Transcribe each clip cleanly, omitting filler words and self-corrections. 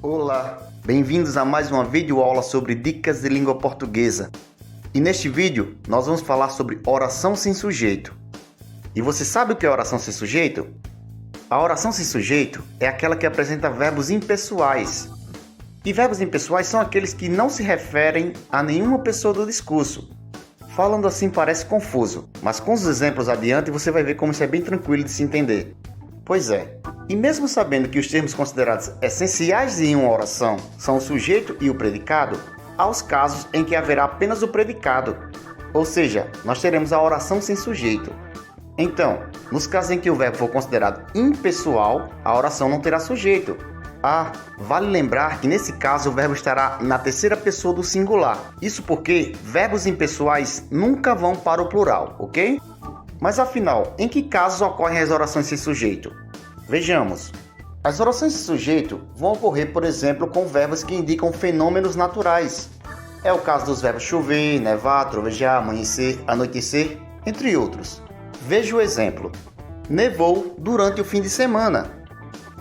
Olá, bem-vindos a mais uma videoaula sobre dicas de língua portuguesa. E neste vídeo nós vamos falar sobre oração sem sujeito. E você sabe o que é oração sem sujeito? A oração sem sujeito é aquela que apresenta verbos impessoais. E verbos impessoais são aqueles que não se referem a nenhuma pessoa do discurso. Falando assim parece confuso, mas com os exemplos adiante você vai ver como isso é bem tranquilo de se entender. Pois é, e mesmo sabendo que os termos considerados essenciais em uma oração são o sujeito e o predicado, há os casos em que haverá apenas o predicado, ou seja, nós teremos a oração sem sujeito. Então, nos casos em que o verbo for considerado impessoal, a oração não terá sujeito. Vale lembrar que nesse caso o verbo estará na terceira pessoa do singular. Isso porque verbos impessoais nunca vão para o plural, ok? Mas afinal, em que casos ocorrem as orações sem sujeito? Vejamos. As orações sem sujeito vão ocorrer, por exemplo, com verbos que indicam fenômenos naturais. É o caso dos verbos chover, nevar, trovejar, amanhecer, anoitecer, entre outros. Veja o exemplo. Nevou durante o fim de semana.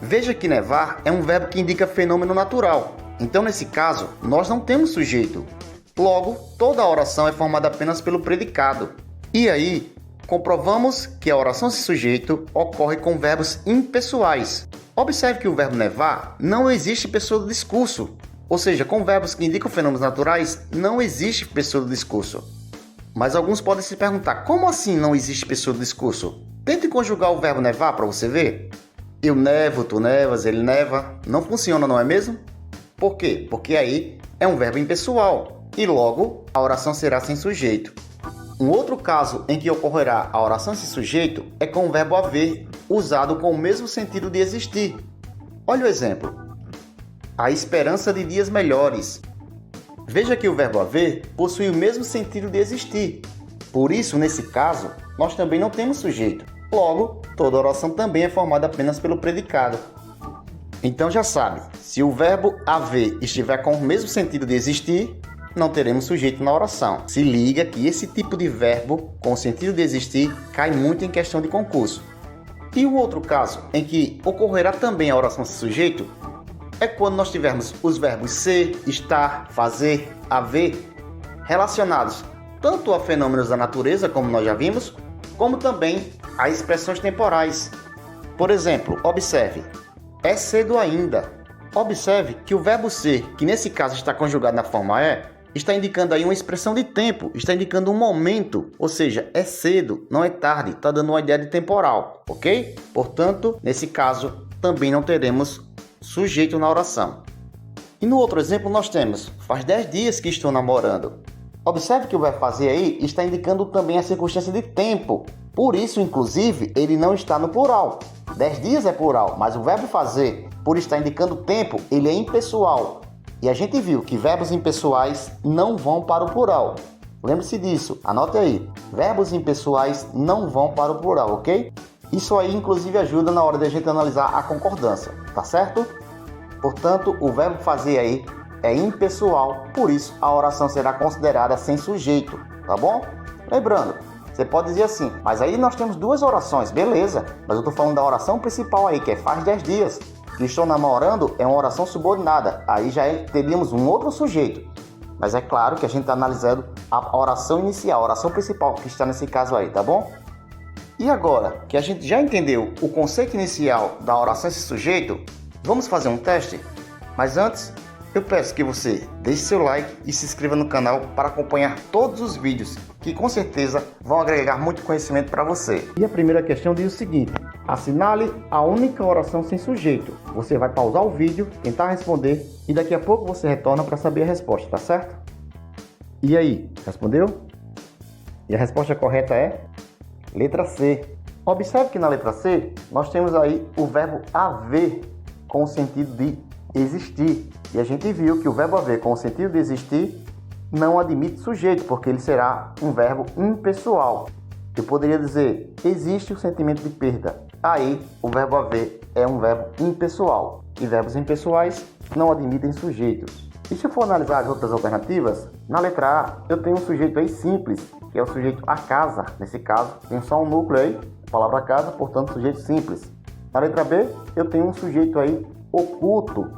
Veja que nevar é um verbo que indica fenômeno natural. Então, nesse caso, nós não temos sujeito. Logo, toda a oração é formada apenas pelo predicado. E aí, comprovamos que a oração sem sujeito ocorre com verbos impessoais. Observe que o verbo nevar não existe pessoa do discurso. Ou seja, com verbos que indicam fenômenos naturais, não existe pessoa do discurso. Mas alguns podem se perguntar, como assim não existe pessoa do discurso? Tente conjugar o verbo nevar para você ver. Eu nevo, tu nevas, ele neva. Não funciona, não é mesmo? Por quê? Porque aí é um verbo impessoal e logo a oração será sem sujeito. Um outro caso em que ocorrerá a oração sem sujeito é com o verbo haver, usado com o mesmo sentido de existir. Olha o exemplo. A esperança de dias melhores. Veja que o verbo haver possui o mesmo sentido de existir. Por isso, nesse caso, nós também não temos sujeito. Logo, toda oração também é formada apenas pelo predicado. Então já sabe, se o verbo haver estiver com o mesmo sentido de existir, não teremos sujeito na oração. Se liga que esse tipo de verbo com o sentido de existir cai muito em questão de concurso. E o outro caso em que ocorrerá também a oração sem sujeito é quando nós tivermos os verbos ser, estar, fazer, haver relacionados tanto a fenômenos da natureza, como nós já vimos, como também a expressões temporais. Por exemplo, observe, é cedo ainda. Observe que o verbo ser, que nesse caso está conjugado na forma é, está indicando aí uma expressão de tempo, está indicando um momento, ou seja, é cedo, não é tarde, está dando uma ideia de temporal, ok? Portanto, nesse caso, também não teremos sujeito na oração. E no outro exemplo nós temos, faz 10 dias que estou namorando. Observe que o verbo fazer aí está indicando também a circunstância de tempo. Por isso, inclusive, ele não está no plural. 10 dias é plural, mas o verbo fazer, por estar indicando tempo, ele é impessoal. E a gente viu que verbos impessoais não vão para o plural. Lembre-se disso, anote aí. Verbos impessoais não vão para o plural, ok? Isso aí, inclusive, ajuda na hora de a gente analisar a concordância, tá certo? Portanto, o verbo fazer aí é impessoal, por isso a oração será considerada sem sujeito, tá bom? Lembrando, você pode dizer assim, mas aí nós temos duas orações, beleza, mas eu estou falando da oração principal aí, que é faz 10 dias, que estou namorando, é uma oração subordinada, aí já teríamos um outro sujeito, mas é claro que a gente está analisando a oração inicial, a oração principal que está nesse caso aí, tá bom? E agora que a gente já entendeu o conceito inicial da oração sem sujeito, vamos fazer um teste? Mas antes, eu peço que você deixe seu like e se inscreva no canal para acompanhar todos os vídeos que com certeza vão agregar muito conhecimento para você. E a primeira questão diz o seguinte: assinale a única oração sem sujeito. Você vai pausar o vídeo, tentar responder e daqui a pouco você retorna para saber a resposta, tá certo? E aí, respondeu? E a resposta correta é letra C. Observe que na letra C nós temos aí o verbo haver com o sentido de existir. E a gente viu que o verbo haver com o sentido de existir não admite sujeito, porque ele será um verbo impessoal. Eu poderia dizer, existe o sentimento de perda. Aí, o verbo haver é um verbo impessoal. E verbos impessoais não admitem sujeitos. E se eu for analisar as outras alternativas, na letra A eu tenho um sujeito aí simples, que é o sujeito a casa. Nesse caso, tem só um núcleo aí, a palavra casa, portanto, sujeito simples. Na letra B, eu tenho um sujeito aí oculto,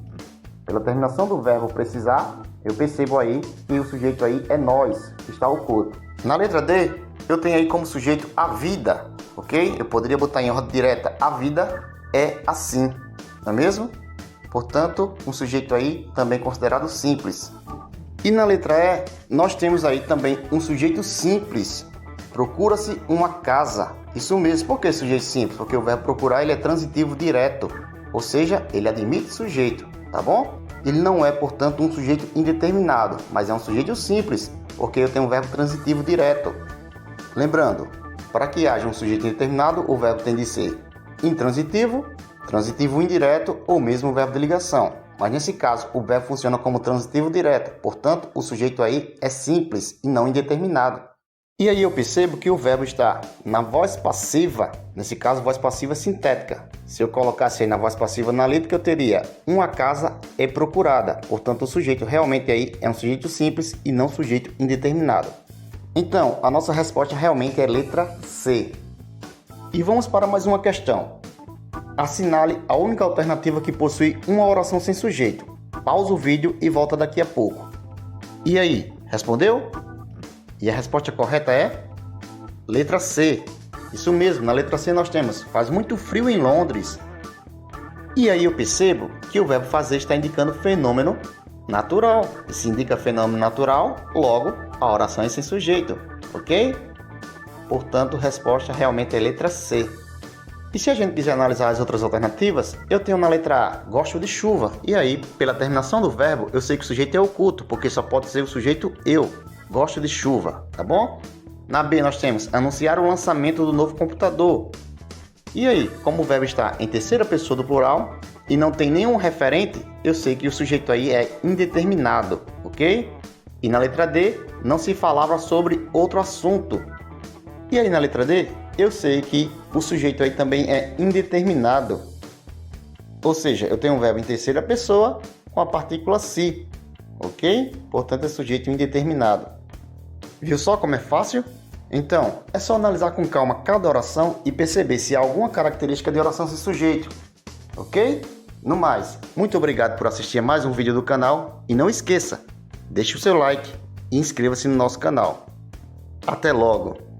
Pela terminação do verbo precisar, eu percebo aí que o sujeito aí é nós, que está oculto. Na letra D, eu tenho aí como sujeito a vida, ok? Eu poderia botar em ordem direta, a vida é assim, não é mesmo? Portanto, um sujeito aí também considerado simples. E na letra E, nós temos aí também um sujeito simples. Procura-se uma casa. Isso mesmo. Por que sujeito simples? Porque o verbo procurar ele é transitivo direto, ou seja, ele admite sujeito, tá bom? Ele não é, portanto, um sujeito indeterminado, mas é um sujeito simples, porque eu tenho um verbo transitivo direto. Lembrando, para que haja um sujeito indeterminado, o verbo tem de ser intransitivo, transitivo indireto ou mesmo o verbo de ligação. Mas nesse caso, o verbo funciona como transitivo direto, portanto, o sujeito aí é simples e não indeterminado. E aí eu percebo que o verbo está na voz passiva, nesse caso, voz passiva sintética. Se eu colocasse aí na voz passiva analítica, eu teria uma casa é procurada, portanto, o sujeito realmente aí é um sujeito simples e não sujeito indeterminado. Então, a nossa resposta realmente é letra C. E vamos para mais uma questão. Assinale a única alternativa que possui uma oração sem sujeito. Pausa o vídeo e volta daqui a pouco. E aí, respondeu? E a resposta correta é letra C. Isso mesmo, na letra C nós temos faz muito frio em Londres. E aí eu percebo que o verbo fazer está indicando fenômeno natural. E se indica fenômeno natural, logo a oração é sem sujeito, ok? Portanto, a resposta realmente é letra C. E se a gente quiser analisar as outras alternativas, eu tenho na letra A, gosto de chuva. E aí, pela terminação do verbo, eu sei que o sujeito é oculto, porque só pode ser o sujeito eu. Gosto de chuva, tá bom? Na B nós temos anunciar o lançamento do novo computador. E aí, como o verbo está em terceira pessoa do plural e não tem nenhum referente, eu sei que o sujeito aí é indeterminado, ok? E na letra D, não se falava sobre outro assunto. E aí na letra D, eu sei que o sujeito aí também é indeterminado. Ou seja, eu tenho um verbo em terceira pessoa com a partícula se, ok? Portanto, é sujeito indeterminado. Viu só como é fácil? Então, é só analisar com calma cada oração e perceber se há alguma característica de oração sem sujeito, ok? No mais, muito obrigado por assistir a mais um vídeo do canal e não esqueça, deixe o seu like e inscreva-se no nosso canal. Até logo!